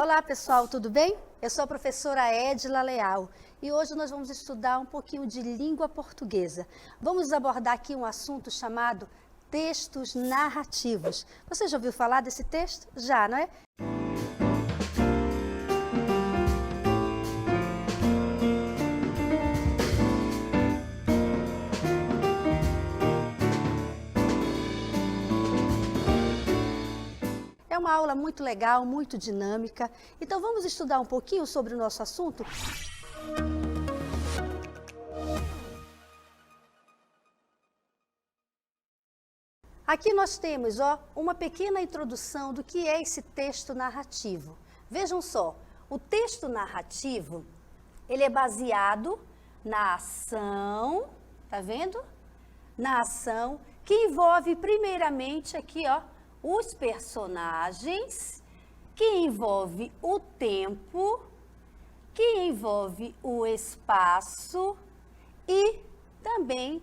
Olá pessoal, tudo bem? Eu sou a professora Edila Leal e hoje nós vamos estudar um pouquinho de língua portuguesa. Vamos abordar aqui um assunto chamado textos narrativos. Você já ouviu falar desse texto? Já, não é? É uma aula muito legal, muito dinâmica. Então vamos estudar um pouquinho sobre o nosso assunto? Aqui nós temos uma pequena introdução do que é esse texto narrativo. Vejam só, o texto narrativo, ele é baseado na ação, tá vendo? Na ação que envolve primeiramente aqui, os personagens, que envolve o tempo, que envolve o espaço e também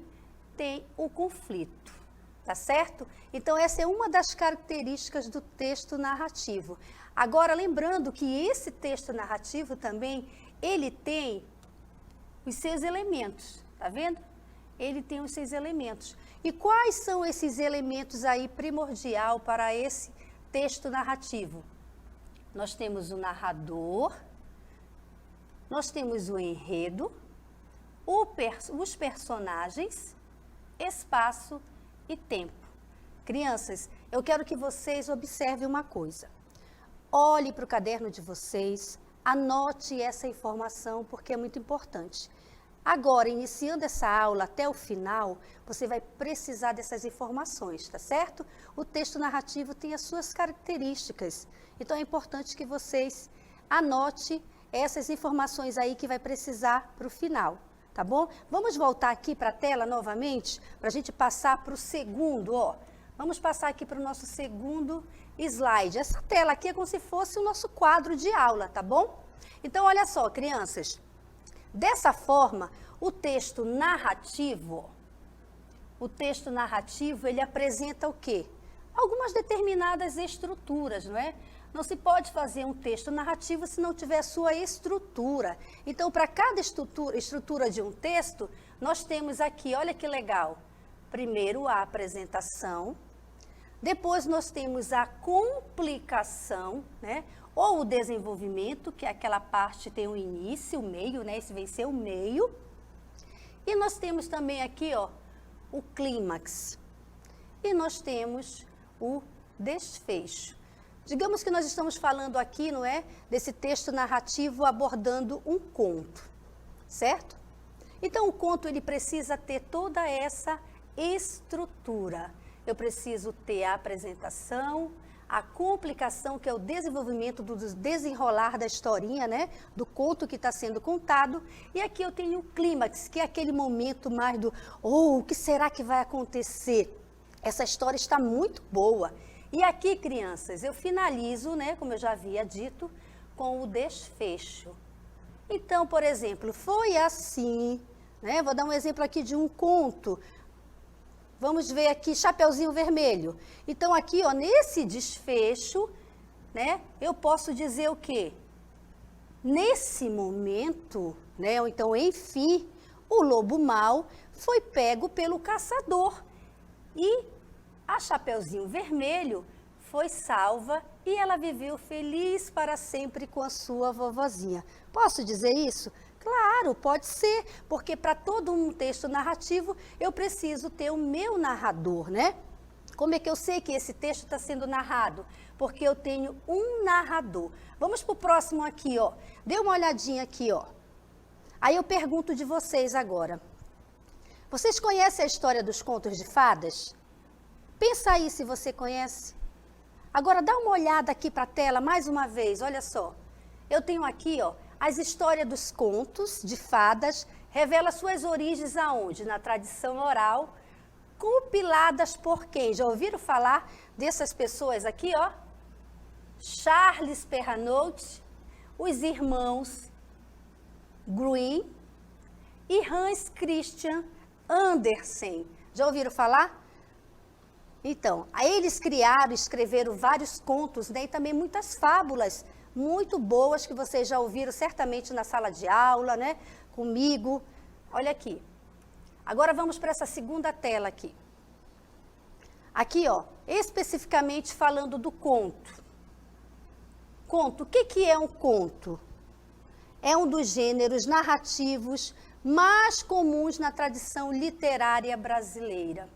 tem o conflito, tá certo? Então essa é uma das características do texto narrativo. Agora, lembrando que esse texto narrativo também, ele tem os seus elementos, tá vendo? Ele tem os seus elementos. E quais são esses elementos aí primordial para esse texto narrativo? Nós temos o narrador, nós temos o enredo, os personagens, espaço e tempo. Crianças, eu quero que vocês observem uma coisa. Olhe para o caderno de vocês, anote essa informação porque é muito importante. Agora, iniciando essa aula até o final, você vai precisar dessas informações, tá certo? O texto narrativo tem as suas características, então é importante que vocês anotem essas informações aí que vai precisar para o final, tá bom? Vamos voltar aqui para a tela novamente, para a gente passar para o segundo, Vamos passar aqui para o nosso segundo slide. Essa tela aqui é como se fosse o nosso quadro de aula, tá bom? Então, olha só, crianças. Dessa forma, o texto narrativo, ele apresenta o quê? Algumas determinadas estruturas, não é? Não se pode fazer um texto narrativo se não tiver a sua estrutura. Então, para cada estrutura de um texto, nós temos aqui, olha que legal, primeiro a apresentação, depois nós temos a complicação, né? Ou o desenvolvimento, que é aquela parte tem o início, o meio, né? Esse vai ser o meio. E nós temos também aqui, o clímax. E nós temos o desfecho. Digamos que nós estamos falando aqui, não é? Desse texto narrativo abordando um conto, certo? Então, o conto, ele precisa ter toda essa estrutura. Eu preciso ter a apresentação, a complicação, que é o desenvolvimento do desenrolar da historinha, né? Do conto que está sendo contado. E aqui eu tenho o clímax, que é aquele momento mais do, o que será que vai acontecer? Essa história está muito boa. E aqui, crianças, eu finalizo, né? Como eu já havia dito, com o desfecho. Então, por exemplo, foi assim, né? Vou dar um exemplo aqui de um conto. Vamos ver aqui, Chapeuzinho Vermelho. Então, aqui, nesse desfecho, né, eu posso dizer o quê? Nesse momento, né, ou então, enfim, o lobo mau foi pego pelo caçador. E a Chapeuzinho Vermelho foi salva e ela viveu feliz para sempre com a sua vovozinha. Posso dizer isso? Claro, pode ser, porque para todo um texto narrativo eu preciso ter o meu narrador, né? Como é que eu sei que esse texto está sendo narrado? Porque eu tenho um narrador. Vamos para o próximo aqui, Dê uma olhadinha aqui, Aí eu pergunto de vocês agora. Vocês conhecem a história dos contos de fadas? Pensa aí se você conhece. Agora dá uma olhada aqui para a tela mais uma vez, olha só. Eu tenho aqui, as histórias dos contos de fadas, revela suas origens aonde? Na tradição oral, compiladas por quem? Já ouviram falar dessas pessoas aqui, Charles Perrault, os irmãos Grimm e Hans Christian Andersen. Já ouviram falar? Então, aí eles escreveram vários contos, né, e também muitas fábulas muito boas que vocês já ouviram certamente na sala de aula, né? Comigo. Olha aqui. Agora vamos para essa segunda tela aqui. Aqui, ó, especificamente falando do conto. Conto, o que é um conto? É um dos gêneros narrativos mais comuns na tradição literária brasileira.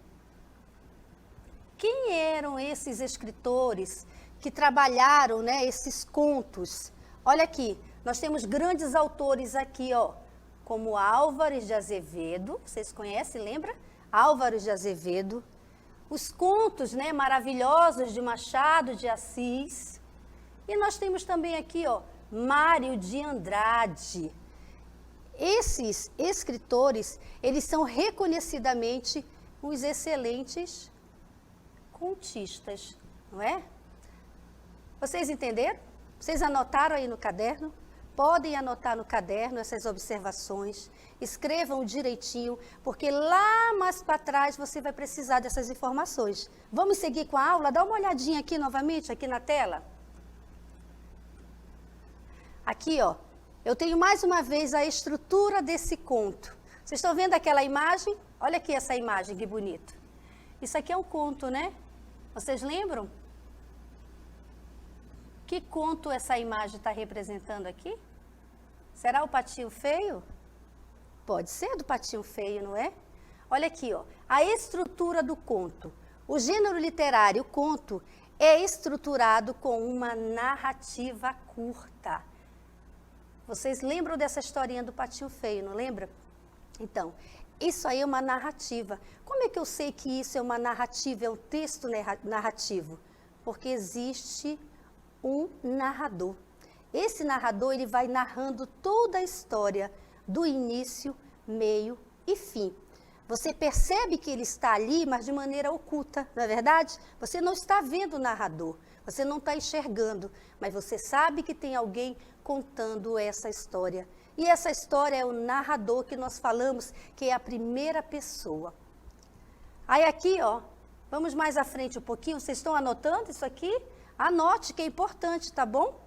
Quem eram esses escritores que trabalharam, né, esses contos? Olha aqui, nós temos grandes autores aqui, ó, como Álvares de Azevedo, vocês conhecem, lembra? Álvares de Azevedo. Os contos, né, maravilhosos de Machado de Assis. E nós temos também aqui, ó, Mário de Andrade. Esses escritores, eles são reconhecidamente os excelentes contistas, não é? Vocês entenderam? Vocês anotaram aí no caderno? Podem anotar no caderno essas observações, escrevam direitinho, porque lá mais para trás você vai precisar dessas informações. Vamos seguir com a aula? Dá uma olhadinha aqui novamente, aqui na tela. Aqui, ó, eu tenho mais uma vez a estrutura desse conto. Vocês estão vendo aquela imagem? Olha aqui essa imagem, que bonito. Isso aqui é um conto, né? Vocês lembram? Que conto essa imagem está representando aqui? Será o Patinho Feio? Pode ser do Patinho Feio, não é? Olha aqui, ó, a estrutura do conto. O gênero literário, o conto, é estruturado com uma narrativa curta. Vocês lembram dessa historinha do Patinho Feio, não lembra? Então, isso aí é uma narrativa. Como é que eu sei que isso é uma narrativa, é um texto narrativo? Porque existe um narrador. Esse narrador, ele vai narrando toda a história, do início, meio e fim. Você percebe que ele está ali, mas de maneira oculta, não é verdade? Você não está vendo o narrador, você não está enxergando, mas você sabe que tem alguém contando essa história. E essa história é o narrador que nós falamos, que é a primeira pessoa. Aí aqui, ó, vamos mais à frente um pouquinho, vocês estão anotando isso aqui? Anote que é importante, tá bom?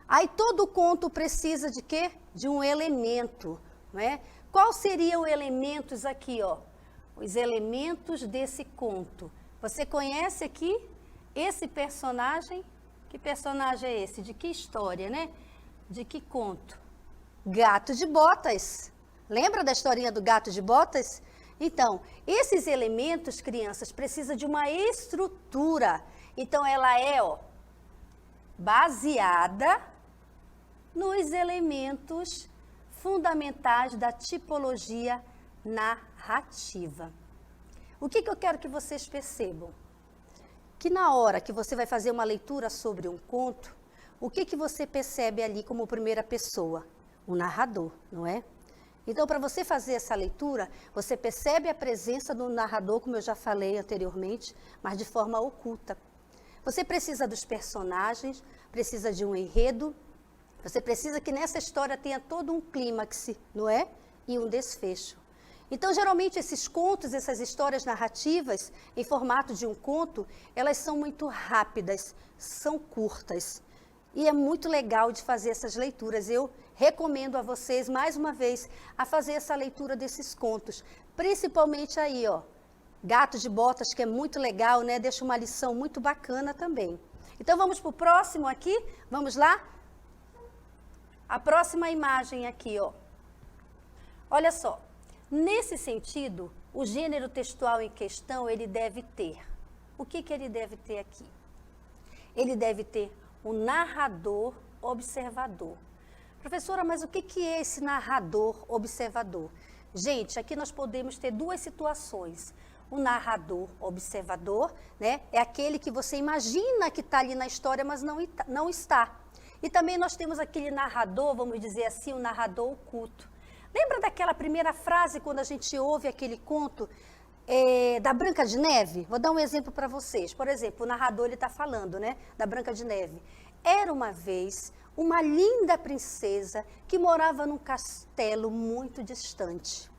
Aí todo conto precisa de quê? De um elemento, não é? Quais seriam elementos aqui, ó? Os elementos desse conto. Você conhece aqui esse personagem? Que personagem é esse? De que história, né? De que conto? Gato de Botas. Lembra da historinha do Gato de Botas? Então, esses elementos, crianças, precisam de uma estrutura. Então, ela é, ó, baseada nos elementos fundamentais da tipologia narrativa. O que eu quero que vocês percebam? Que na hora que você vai fazer uma leitura sobre um conto, o que você percebe ali como primeira pessoa? O narrador, não é? Então, para você fazer essa leitura, você percebe a presença do narrador, como eu já falei anteriormente, mas de forma oculta. Você precisa dos personagens, precisa de um enredo, você precisa que nessa história tenha todo um clímax, não é? E um desfecho. Então, geralmente, esses contos, essas histórias narrativas, em formato de um conto, elas são muito rápidas, são curtas. E é muito legal de fazer essas leituras. Eu recomendo a vocês, mais uma vez, a fazer essa leitura desses contos. Principalmente aí, ó, Gato de Botas, que é muito legal, né? Deixa uma lição muito bacana também. Então, vamos para o próximo aqui? Vamos lá? A próxima imagem aqui, ó. Olha só. Nesse sentido, o gênero textual em questão, ele deve ter. O que ele deve ter aqui? Ele deve ter o narrador observador. Professora, mas o que é esse narrador observador? Gente, aqui nós podemos ter duas situações. O narrador observador, né, é aquele que você imagina que está ali na história, mas não está. E também nós temos aquele narrador, vamos dizer assim, o narrador oculto. Lembra daquela primeira frase quando a gente ouve aquele conto da Branca de Neve? Vou dar um exemplo para vocês. Por exemplo, o narrador está falando, né, da Branca de Neve. Era uma vez uma linda princesa que morava num castelo muito distante.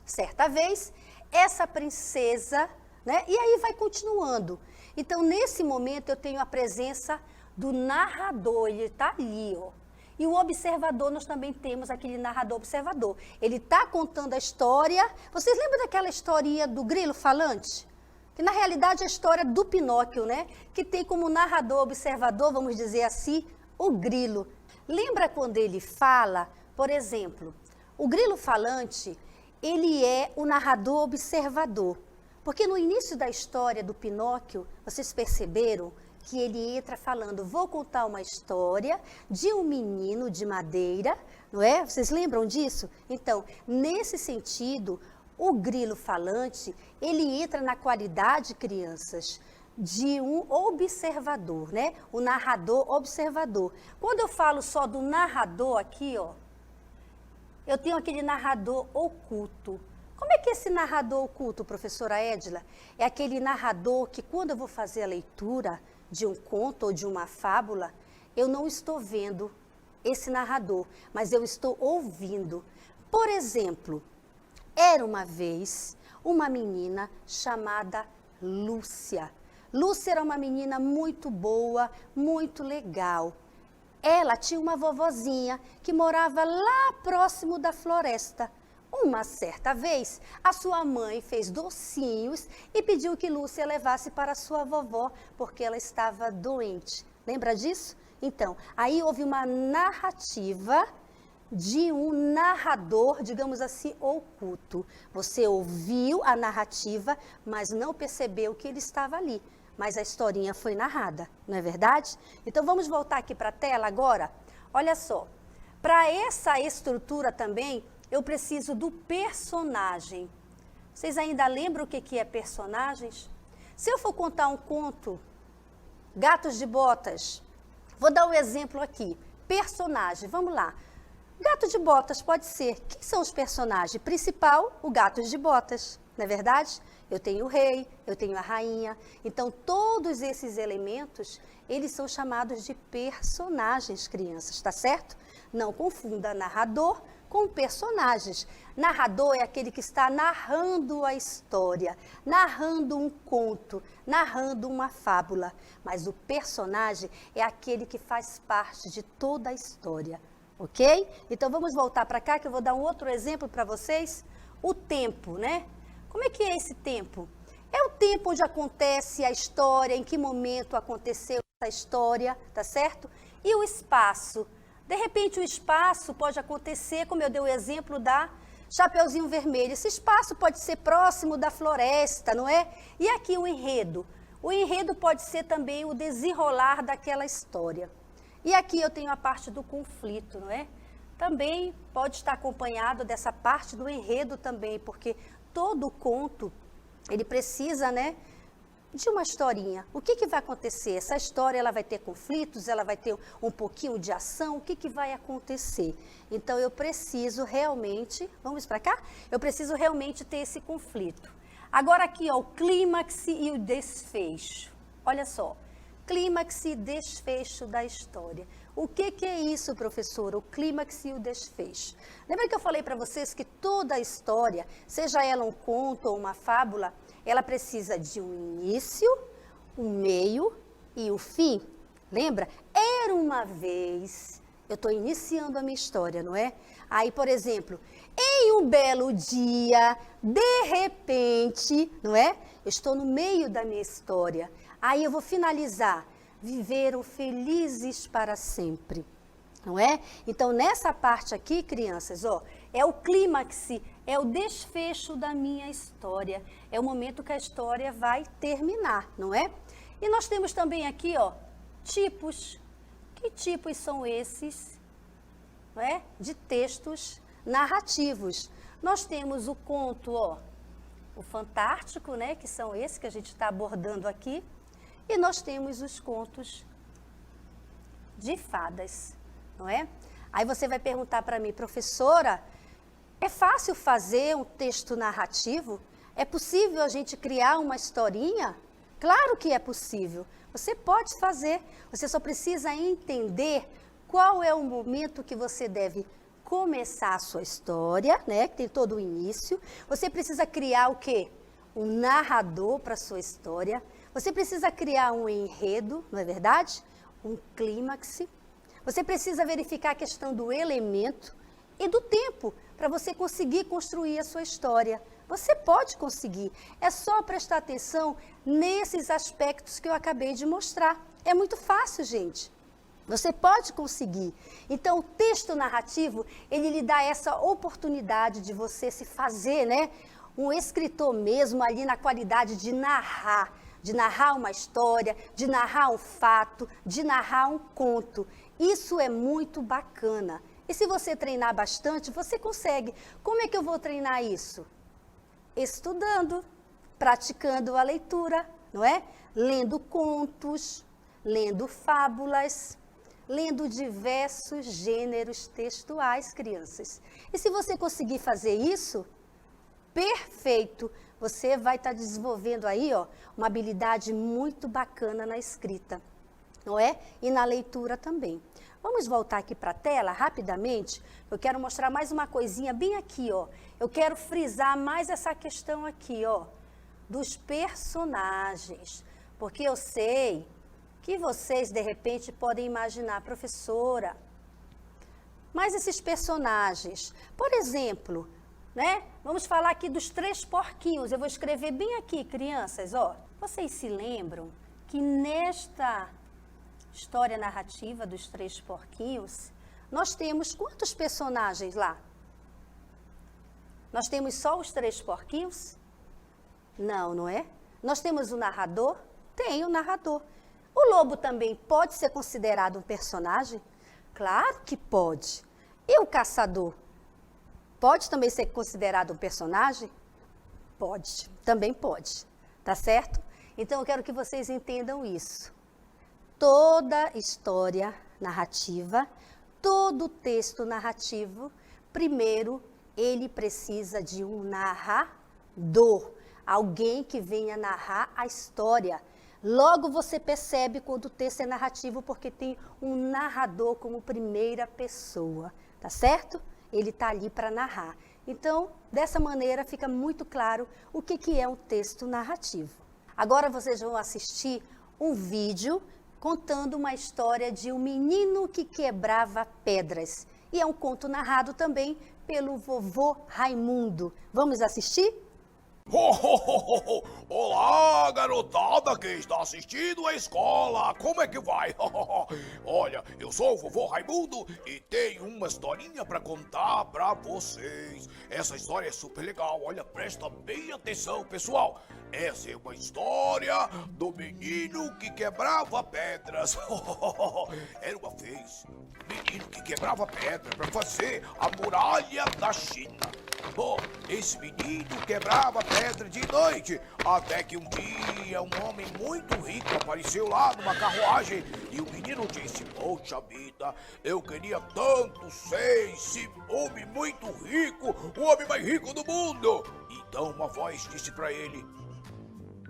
Certa vez, essa princesa, né, e aí vai continuando. Então, nesse momento, eu tenho a presença do narrador, ele está ali, ó. E o observador, nós também temos aquele narrador observador. Ele está contando a história. Vocês lembram daquela historinha do grilo falante? Que na realidade é a história do Pinóquio, né? Que tem como narrador observador, vamos dizer assim, o grilo. Lembra quando ele fala, por exemplo, o grilo falante, ele é o narrador observador. Porque no início da história do Pinóquio, vocês perceberam que ele entra falando, vou contar uma história de um menino de madeira, não é? Vocês lembram disso? Então, nesse sentido, o grilo falante, ele entra na qualidade, crianças, de um observador, né? O narrador observador. Quando eu falo só do narrador aqui, ó, eu tenho aquele narrador oculto. Como é que é esse narrador oculto, professora Edila? É aquele narrador que quando eu vou fazer a leitura de um conto ou de uma fábula, eu não estou vendo esse narrador, mas eu estou ouvindo. Por exemplo, era uma vez uma menina chamada Lúcia. Lúcia era uma menina muito boa, muito legal. Ela tinha uma vovozinha que morava lá próximo da floresta. Uma certa vez, a sua mãe fez docinhos e pediu que Lúcia levasse para a sua vovó, porque ela estava doente. Lembra disso? Então, aí houve uma narrativa de um narrador, digamos assim, oculto. Você ouviu a narrativa, mas não percebeu que ele estava ali. Mas a historinha foi narrada, não é verdade? Então, vamos voltar aqui para a tela agora? Olha só, para essa estrutura também, eu preciso do personagem. Vocês ainda lembram o que é personagens? Se eu for contar um conto, Gatos de Botas, vou dar um exemplo aqui. Personagem, vamos lá. Gato de Botas pode ser. Quem são os personagens? Principal, o Gato de Botas, não é verdade? Eu tenho o rei, eu tenho a rainha. Então, todos esses elementos, eles são chamados de personagens, crianças, tá certo? Não confunda narrador com personagens. Narrador é aquele que está narrando a história, narrando um conto, narrando uma fábula. Mas o personagem é aquele que faz parte de toda a história, ok? Então vamos voltar para cá que eu vou dar um outro exemplo para vocês. O tempo, né? Como é que é esse tempo? É o tempo onde acontece a história, em que momento aconteceu essa história, tá certo? E o espaço. De repente, o espaço pode acontecer, como eu dei o exemplo da Chapeuzinho Vermelho. Esse espaço pode ser próximo da floresta, não é? E aqui o enredo. O enredo pode ser também o desenrolar daquela história. E aqui eu tenho a parte do conflito, não é? Também pode estar acompanhado dessa parte do enredo também, porque todo conto, ele precisa, né, de uma historinha. O que vai acontecer? Essa história, ela vai ter conflitos, ela vai ter um pouquinho de ação, o que vai acontecer? Então, eu preciso realmente, vamos para cá? Eu preciso realmente ter esse conflito. Agora aqui, ó, o clímax e o desfecho. Olha só, clímax e desfecho da história. O que é isso, professora? O clímax e o desfecho. Lembra que eu falei para vocês que toda a história, seja ela um conto ou uma fábula, ela precisa de um início, um meio e o fim. Lembra? Era uma vez, eu estou iniciando a minha história, não é? Aí, por exemplo, em um belo dia, de repente, não é? Eu estou no meio da minha história. Aí eu vou finalizar. Viveram felizes para sempre, não é? Então, nessa parte aqui, crianças, ó, é o clímax, é o desfecho da minha história. É o momento que a história vai terminar, não é? E nós temos também aqui, ó, tipos. Que tipos são esses, não é? De textos narrativos. Nós temos o conto, ó, o fantástico, né? Que são esses que a gente está abordando aqui. E nós temos os contos de fadas, não é? Aí você vai perguntar para mim, professora, é fácil fazer um texto narrativo? É possível a gente criar uma historinha? Claro que é possível. Você pode fazer, você só precisa entender qual é o momento que você deve começar a sua história, né? Que tem todo o início. Você precisa criar o quê? Um narrador para a sua história. Você precisa criar um enredo, não é verdade? um clímax. Você precisa verificar a questão do elemento e do tempo para você conseguir construir a sua história. Você pode conseguir, é só prestar atenção nesses aspectos que eu acabei de mostrar. É muito fácil, gente. Você pode conseguir. Então, o texto narrativo, ele lhe dá essa oportunidade de você se fazer, né? Um escritor mesmo ali na qualidade de narrar uma história, de narrar um fato, de narrar um conto. Isso é muito bacana. E se você treinar bastante, você consegue. Como é que eu vou treinar isso? Estudando, praticando a leitura, não é? Lendo contos, lendo fábulas, lendo diversos gêneros textuais, crianças. E se você conseguir fazer isso, perfeito, você vai estar desenvolvendo aí, ó, uma habilidade muito bacana na escrita, não é? E na leitura também. Vamos voltar aqui para a tela rapidamente. Eu quero mostrar mais uma coisinha bem aqui, ó. Eu quero frisar mais essa questão aqui, ó, dos personagens, porque eu sei que vocês, de repente, podem imaginar, professora, mas esses personagens, por exemplo, né? Vamos falar aqui dos 3 porquinhos. Eu vou escrever bem aqui, crianças, ó. Vocês se lembram que nesta história narrativa dos 3 porquinhos, nós temos quantos personagens lá? Nós temos só os 3 porquinhos? Não, não é? Nós temos o narrador? Tem o narrador. O lobo também pode ser considerado um personagem? Claro que pode. E o caçador? Pode também ser considerado um personagem? Pode, também pode, tá certo? Então eu quero que vocês entendam isso. Toda história narrativa, todo texto narrativo, primeiro ele precisa de um narrador, alguém que venha narrar a história. Logo você percebe quando o texto é narrativo porque tem um narrador como primeira pessoa, tá certo? Ele está ali para narrar. Então, dessa maneira fica muito claro o que é um texto narrativo. Agora vocês vão assistir um vídeo contando uma história de um menino que quebrava pedras. E é um conto narrado também pelo vovô Raimundo. Vamos assistir? Olá, garotada que está assistindo a escola, como é que vai? Olha, eu sou o vovô Raimundo e tenho uma historinha para contar para vocês. Essa história é super legal, olha, presta bem atenção, pessoal. Essa é uma história do menino que quebrava pedras. Era uma vez um menino que quebrava pedra para fazer a muralha da China. Bom, esse menino quebrava pedra de noite, até que um dia um homem muito rico apareceu lá numa carruagem e o menino disse: poxa vida, eu queria tanto ser esse homem muito rico, o homem mais rico do mundo. Então uma voz disse para ele: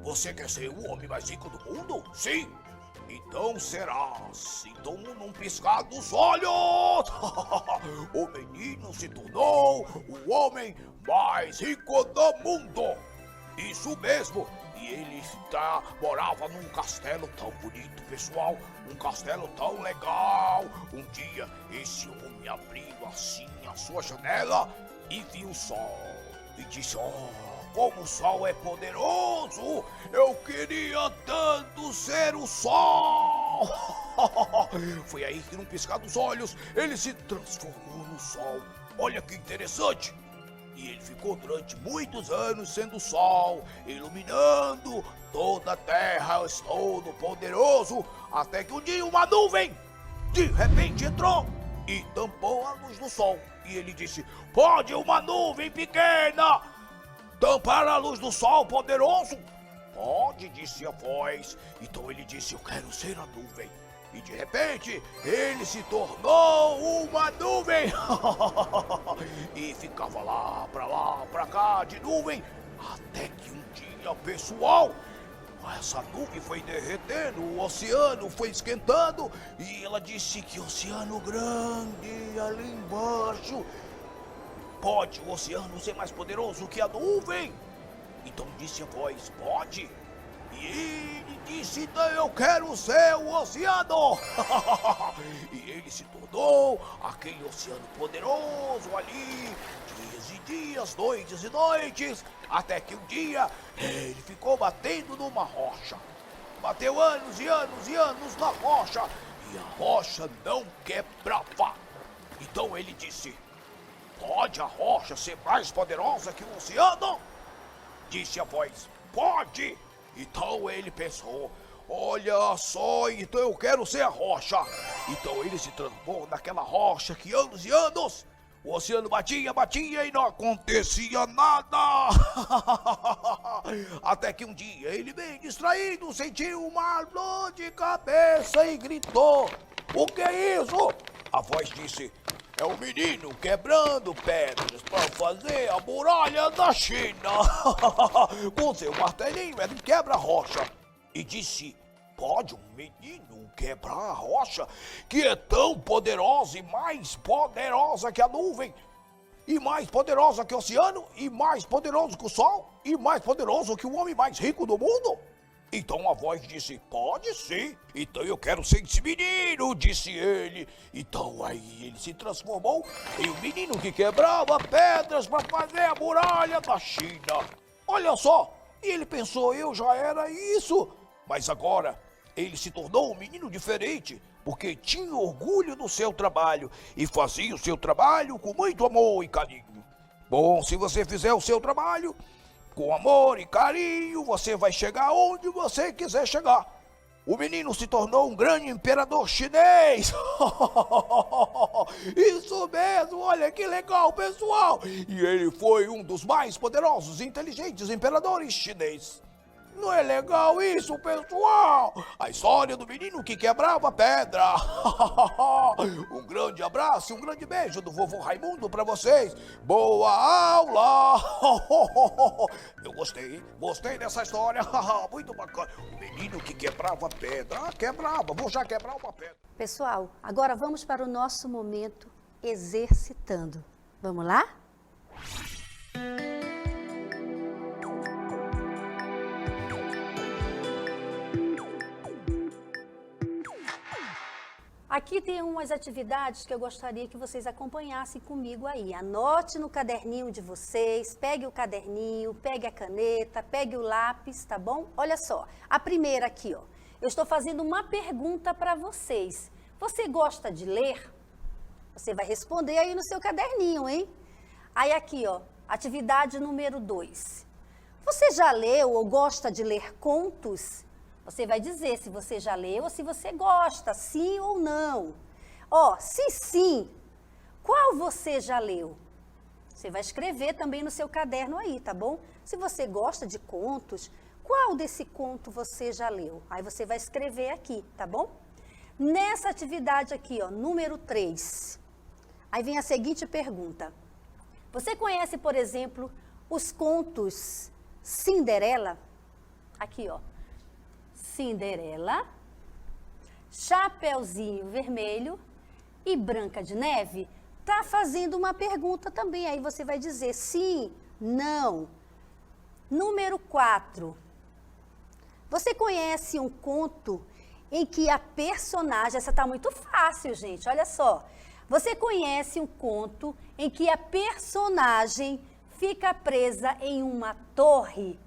você quer ser o homem mais rico do mundo? Sim. Então serás. Então, num piscar dos olhos, o menino se tornou o homem mais rico do mundo. Isso mesmo. E ele morava num castelo tão bonito, pessoal. Um castelo tão legal. Um dia, esse homem abriu assim a sua janela e viu o sol. E disse: como o sol é poderoso, eu queria tanto ser o sol. Foi aí que num piscar dos olhos, ele se transformou no sol. Olha que interessante. E ele ficou durante muitos anos sendo o sol, iluminando toda a terra, todo poderoso, até que um dia uma nuvem, de repente, entrou e tampou a luz do sol. E ele disse: pode uma nuvem pequena tampar a luz do sol poderoso? Pode, disse a voz. Então ele disse: eu quero ser a nuvem. E de repente, ele se tornou uma nuvem. E ficava lá, pra cá, de nuvem. Até que um dia, pessoal, essa nuvem foi derretendo, o oceano foi esquentando. E ela disse: que oceano grande ali embaixo. Pode o oceano ser mais poderoso que a nuvem? Então disse a voz: pode. E ele disse, então eu quero ser o oceano. E ele se tornou aquele oceano poderoso ali, dias e dias, noites e noites, até que um dia ele ficou batendo numa rocha. Bateu anos e anos e anos na rocha, e a rocha não quebrava. Então ele disse, pode a rocha ser mais poderosa que o oceano? Disse a voz, pode. Então ele pensou, olha só, então eu quero ser a rocha. Então ele se transformou naquela rocha que anos e anos o oceano batia, batia e não acontecia nada. Até que um dia ele, bem distraído, sentiu uma dor de cabeça e gritou, o que é isso? A voz disse, é o menino quebrando pedras para fazer a muralha da China. Com seu martelinho ele quebra a rocha. E disse, pode um menino quebrar a rocha que é tão poderosa e mais poderosa que a nuvem, e mais poderosa que o oceano, e mais poderoso que o sol, e mais poderoso que o homem mais rico do mundo? Então a voz disse, pode sim, então eu quero ser esse menino, disse ele. Então aí ele se transformou em um menino que quebrava pedras para fazer a muralha da China. Olha só, e ele pensou, eu já era isso. Mas agora ele se tornou um menino diferente, porque tinha orgulho do seu trabalho e fazia o seu trabalho com muito amor e carinho. Bom, se você fizer o seu trabalho com amor e carinho, você vai chegar onde você quiser chegar. O menino se tornou um grande imperador chinês. Isso mesmo, olha que legal, pessoal. E ele foi um dos mais poderosos e inteligentes imperadores chineses. Não é legal isso, pessoal? A história do menino que quebrava pedra. Um grande abraço e um grande beijo do vovô Raimundo pra vocês. Boa aula! Eu gostei dessa história. Muito bacana. O menino que quebrava pedra. Quebrava, vou já quebrar uma pedra. Pessoal, agora vamos para o nosso momento exercitando. Vamos lá? Aqui tem umas atividades que eu gostaria que vocês acompanhassem comigo aí. Anote no caderninho de vocês, pegue o caderninho, pegue a caneta, pegue o lápis, tá bom? Olha só, a primeira aqui, ó. Eu estou fazendo uma pergunta para vocês. Você gosta de ler? Você vai responder aí no seu caderninho, hein? Aí aqui, ó, atividade número 2. Você já leu ou gosta de ler contos? Você vai dizer se você já leu ou se você gosta, sim ou não. Ó, se sim, qual você já leu? Você vai escrever também no seu caderno aí, tá bom? Se você gosta de contos, qual desse conto você já leu? Aí você vai escrever aqui, tá bom? Nessa atividade aqui, ó, número 3, aí vem a seguinte pergunta. Você conhece, por exemplo, os contos Cinderela? Aqui, ó. Cinderela, Chapeuzinho Vermelho e Branca de Neve, tá fazendo uma pergunta também. Aí você vai dizer sim, não. Número 4. Você conhece um conto em que a personagem... Essa tá muito fácil, gente, olha só. Você conhece um conto em que a personagem fica presa em uma torre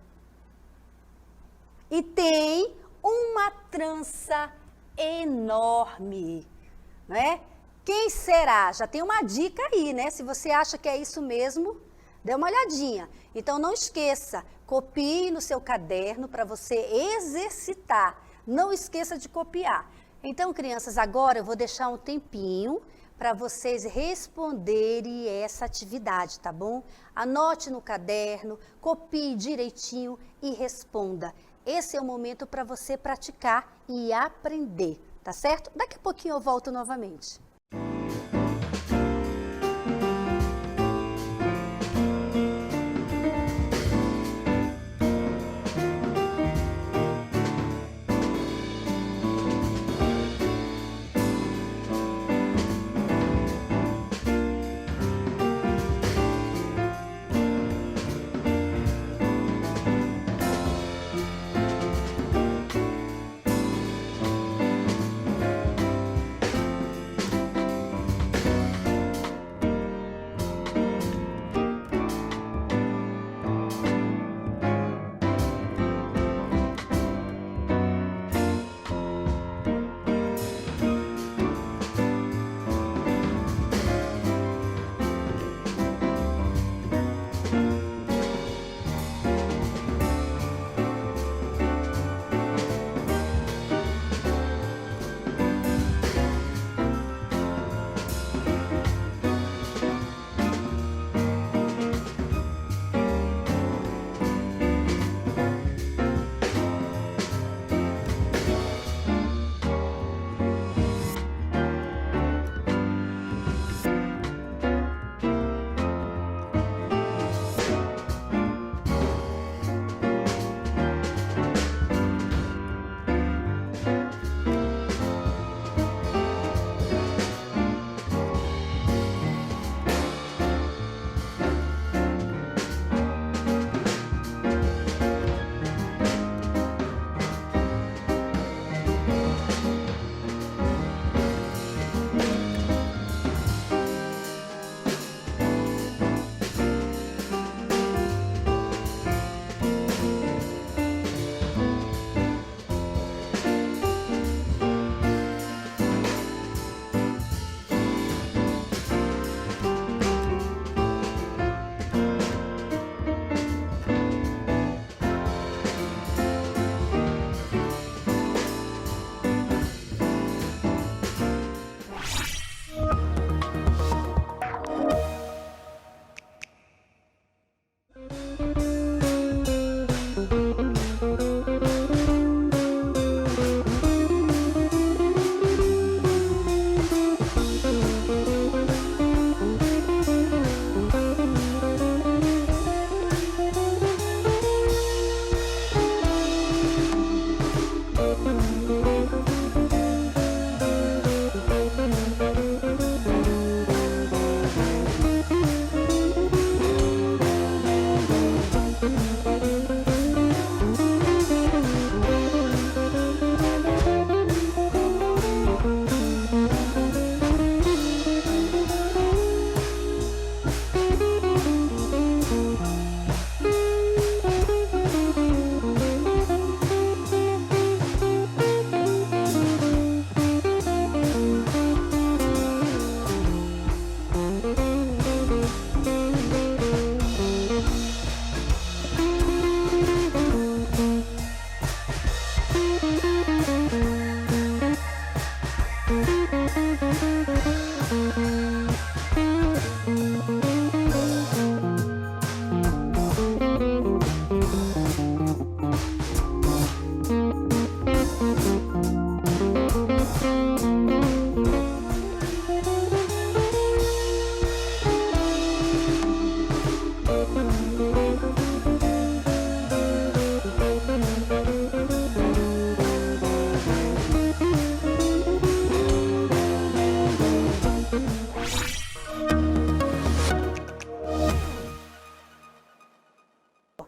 e tem uma trança enorme, né? Quem será? Já tem uma dica aí, né? Se você acha que é isso mesmo, dê uma olhadinha. Então não esqueça, copie no seu caderno para você exercitar. Não esqueça de copiar. Então, crianças, agora eu vou deixar um tempinho para vocês responderem essa atividade, tá bom? Anote no caderno, copie direitinho e responda. Esse é o momento para você praticar e aprender, tá certo? Daqui a pouquinho eu volto novamente.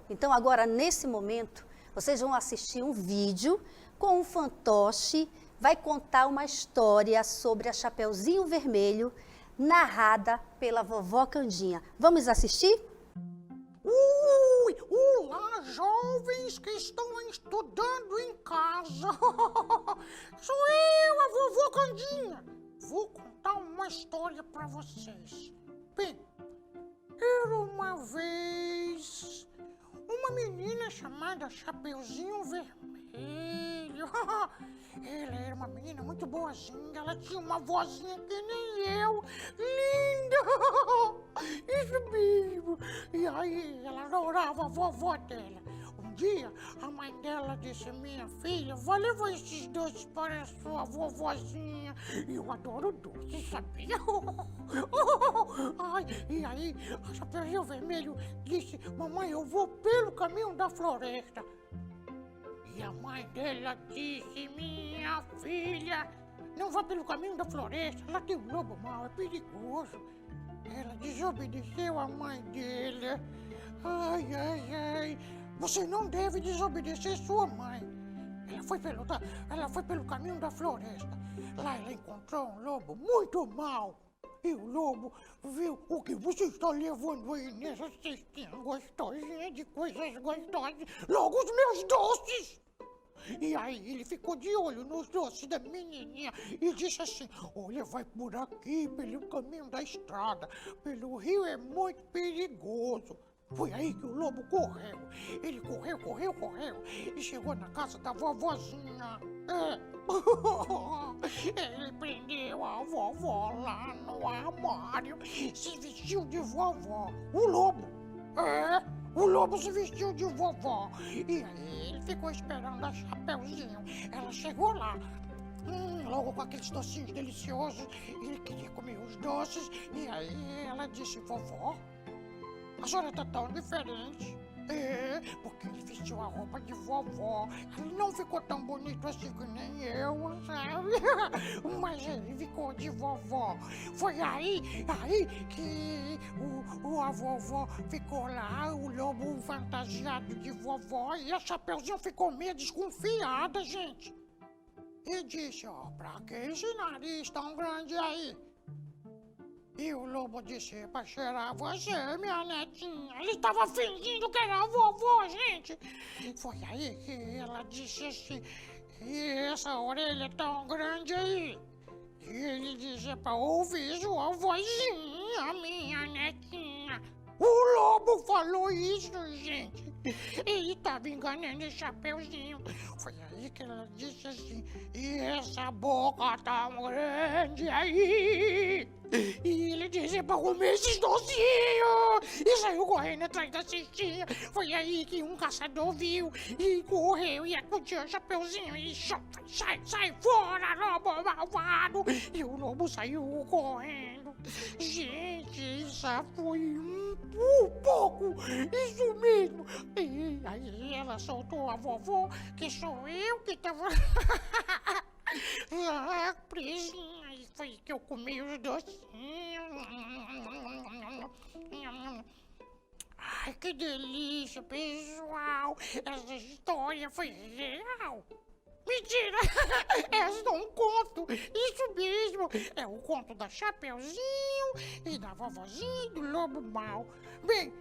Então, agora, nesse momento, vocês vão assistir um vídeo com um fantoche, vai contar uma história sobre a Chapeuzinho Vermelho, narrada pela vovó Candinha. Vamos assistir? Olá, jovens que estão estudando em casa. Sou eu, a vovó Candinha. Vou contar uma história para vocês. Bem, era uma vez uma menina chamada Chapeuzinho Vermelho. Ela era uma menina muito boazinha, ela tinha uma vozinha que nem eu, linda, isso mesmo. E aí ela adorava a vovó dela. Um dia a mãe dela disse: minha filha, vai levar esses doces para a sua vovozinha. E eu adoro doce, sabia? Ai, e aí a Chapeuzinho Vermelho disse: mamãe, eu vou pelo caminho da floresta. E a mãe dela disse: minha filha, não vá pelo caminho da floresta, lá tem um lobo mau, é perigoso. Ela desobedeceu a mãe dele. Ai, ai, ai, você não deve desobedecer sua mãe. Ela foi pelo caminho da floresta. Lá ela encontrou um lobo muito mau. E o lobo viu: o que você está levando aí nessa cestinha gostosinha de coisas gostosas? Logo os meus doces! E aí ele ficou de olho nos doces da menininha e disse assim: olha, vai por aqui, pelo caminho da estrada, pelo rio é muito perigoso. Foi aí que o lobo correu. Ele correu e chegou na casa da vovozinha. Ele prendeu a vovó lá no armário, se vestiu de vovó. O lobo se vestiu de vovó. E aí ele ficou esperando a Chapeuzinho. Ela chegou lá, logo com aqueles docinhos deliciosos. Ele queria comer os doces. E aí ela disse: vovó, a senhora tá tão diferente. Porque ele vestiu a roupa de vovó. Ele não ficou tão bonito assim que nem eu, sabe? Mas ele ficou de vovó. Foi aí que a vovó ficou lá, o lobo fantasiado de vovó, e a Chapeuzinho ficou meio desconfiada, gente. E disse: ó, pra que esse nariz tão grande aí? E o lobo disse: pra cheirar você, minha netinha. Ele estava fingindo que era a vovó, gente. Foi aí que ela disse assim: e essa orelha tão grande aí? E ele disse: pra ouvir sua vozinha, minha netinha. O lobo falou isso, gente. Ele estava enganando o Chapeuzinho. Foi aí que ela disse assim: e essa boca tão grande aí? E ele disse pra comer esses docinhos. E saiu correndo atrás da cestinha. Foi aí que um caçador viu e correu e acudiu o Chapeuzinho e sai fora, lobo malvado. E o lobo saiu correndo. Gente, isso foi um pouco. Isso mesmo. E aí ela soltou a vovó, que sou eu que tava lá presinha. E foi que eu comi os docinhos. Ai, que delícia, pessoal. Essa história foi real. Mentira! É um conto. Isso mesmo. É o conto da Chapeuzinho e da vovozinha e do lobo mau. Bem,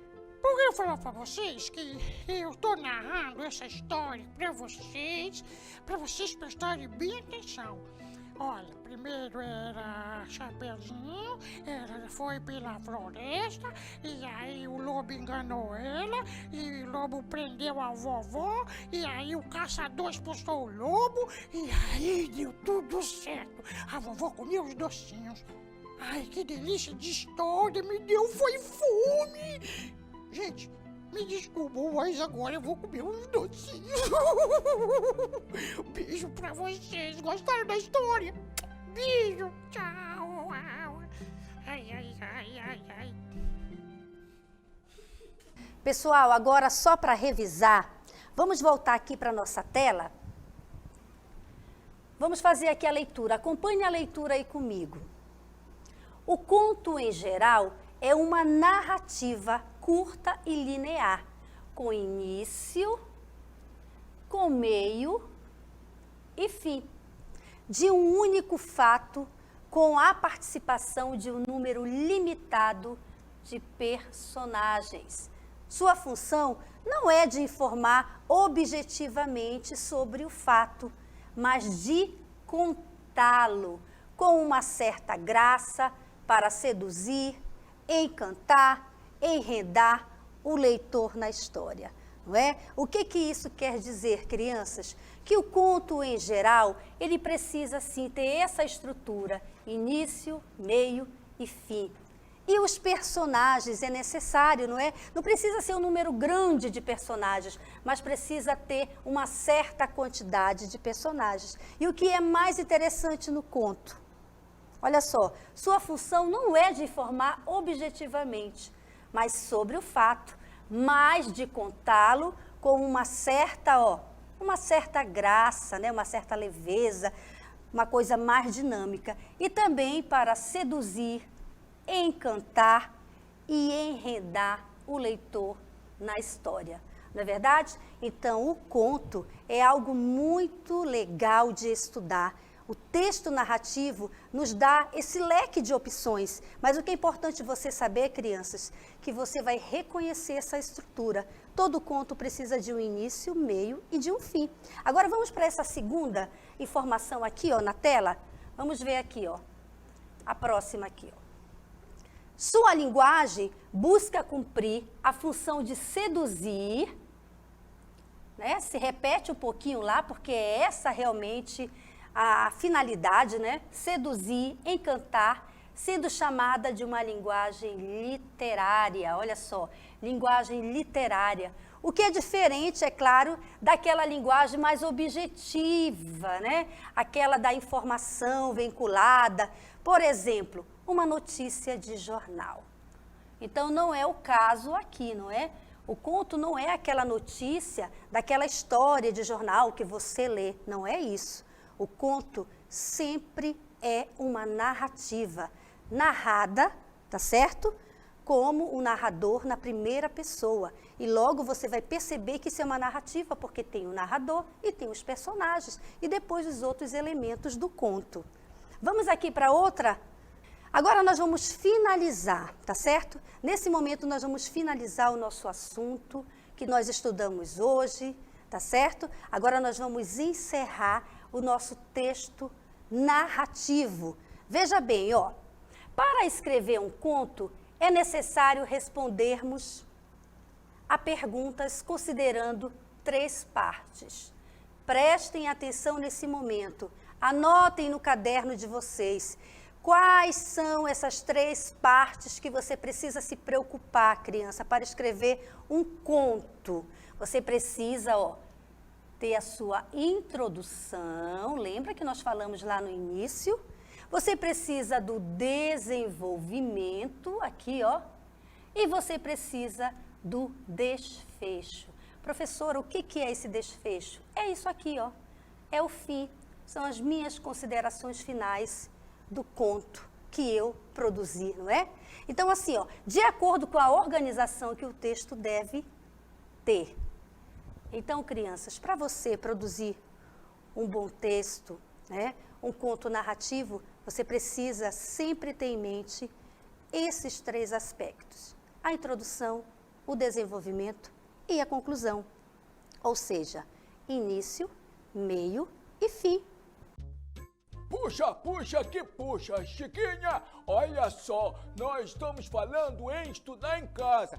por que eu falar pra vocês que eu tô narrando essa história pra vocês prestarem bem atenção. Olha, primeiro era Chapeuzinho, foi pela floresta, e aí o lobo enganou ela, e o lobo prendeu a vovó, e aí o caçador expulsou o lobo, e aí deu tudo certo. A vovó comia os docinhos. Ai, que delícia de história, me deu foi fome. Gente, me desculpa, mas agora eu vou comer uns docinhos. Beijo pra vocês. Gostaram da história? Beijo. Tchau. Ai, ai, ai, ai, ai. Pessoal, agora só para revisar, vamos voltar aqui para nossa tela. Vamos fazer aqui a leitura. Acompanhe a leitura aí comigo. O conto, em geral, é uma narrativa curta e linear, com início, com meio e fim, de um único fato, com a participação de um número limitado de personagens. Sua função não é de informar objetivamente sobre o fato, mas de contá-lo com uma certa graça para seduzir, encantar, enredar o leitor na história. Não é? O que isso quer dizer, crianças? Que o conto, em geral, ele precisa, sim, ter essa estrutura, início, meio e fim. E os personagens, é necessário, não é? Não precisa ser um número grande de personagens, mas precisa ter uma certa quantidade de personagens. E o que é mais interessante no conto? Olha só, sua função não é de informar objetivamente, mas sobre o fato, mas de contá-lo com uma certa graça, né? Uma certa leveza, uma coisa mais dinâmica. E também para seduzir, encantar e enredar o leitor na história. Não é verdade? Então, o conto é algo muito legal de estudar. O texto narrativo nos dá esse leque de opções, mas o que é importante você saber, crianças, que você vai reconhecer essa estrutura. Todo conto precisa de um início, meio e de um fim. Agora vamos para essa segunda informação aqui, ó, na tela. Vamos ver aqui, ó. A próxima aqui, ó. Sua linguagem busca cumprir a função de seduzir, né? Se repete um pouquinho lá, porque é essa realmente a finalidade, né? Seduzir, encantar, sendo chamada de uma linguagem literária. Olha só, linguagem literária. O que é diferente, é claro, daquela linguagem mais objetiva, né? Aquela da informação vinculada. Por exemplo, uma notícia de jornal. Então, não é o caso aqui, não é? O conto não é aquela notícia daquela história de jornal que você lê, não é isso. O conto sempre é uma narrativa, narrada, tá certo? Como o narrador na primeira pessoa. E logo você vai perceber que isso é uma narrativa, porque tem o narrador e tem os personagens, e depois os outros elementos do conto. Vamos aqui para outra? Agora nós vamos finalizar, tá certo? Nesse momento nós vamos finalizar o nosso assunto que nós estudamos hoje, tá certo? Agora nós vamos encerrar o nosso texto narrativo. Veja bem, ó, para escrever um conto é necessário respondermos a perguntas considerando 3 partes. Prestem atenção nesse momento, anotem no caderno de vocês. Quais são essas 3 partes que você precisa se preocupar, criança, para escrever um conto? Você precisa, ó, ter a sua introdução, lembra que nós falamos lá no início? Você precisa do desenvolvimento, aqui, ó, e você precisa do desfecho. Professora, o que é esse desfecho? É isso aqui, ó, é o fim, são as minhas considerações finais do conto que eu produzi, não é? Então, assim, ó, de acordo com a organização que o texto deve ter. Então, crianças, para você produzir um bom texto, né, um conto narrativo, você precisa sempre ter em mente esses 3 aspectos: a introdução, o desenvolvimento e a conclusão. Ou seja, início, meio e fim. Puxa, que puxa, Chiquinha! Olha só, nós estamos falando em estudar em casa.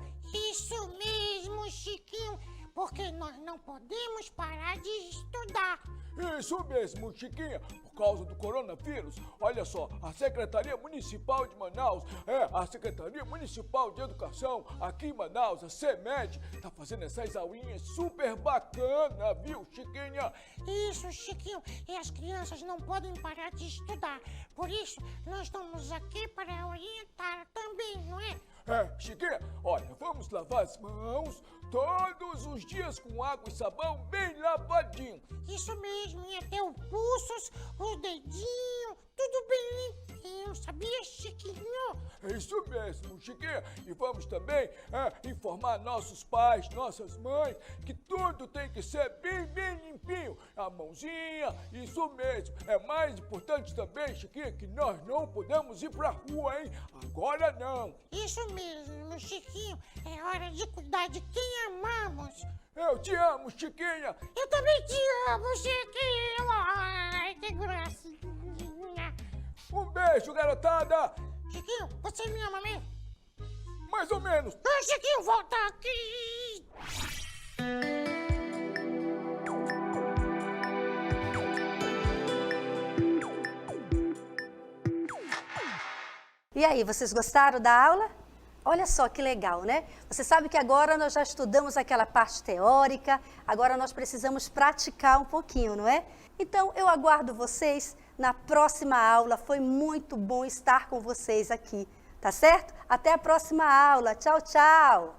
Isso mesmo, Chiquinho, porque nós não podemos parar de estudar. Isso mesmo, Chiquinha. Por causa do coronavírus, olha só, a Secretaria Municipal de Manaus, a Secretaria Municipal de Educação aqui em Manaus, a CEMED, tá fazendo essas aulinhas super bacana, viu, Chiquinha? Isso, Chiquinho, e as crianças não podem parar de estudar. Por isso, nós estamos aqui para orientar também, não é? Chiquinha, olha, vamos lavar as mãos todos os dias com água e sabão bem lavadinho. Isso mesmo, e até os pulsos, os dedinhos, tudo bem limpinho, sabia, Chiquinho? É isso mesmo, Chiquinha. E vamos também informar nossos pais, nossas mães, que tudo tem que ser bem limpinho. A mãozinha, isso mesmo. É mais importante também, Chiquinha, que nós não podemos ir pra rua, hein? Agora não. Isso mesmo, Chiquinho. É hora de cuidar de quem amamos. Eu te amo, Chiquinha. Eu também te amo, Chiquinho. Ai, que gracinha. Um beijo, garotada. Chiquinho, você me ama mesmo? Mais ou menos. Ai, Chiquinho, volta aqui. E aí, vocês gostaram da aula? Olha só que legal, né? Você sabe que agora nós já estudamos aquela parte teórica, agora nós precisamos praticar um pouquinho, não é? Então, eu aguardo vocês na próxima aula. Foi muito bom estar com vocês aqui, tá certo? Até a próxima aula. Tchau, tchau!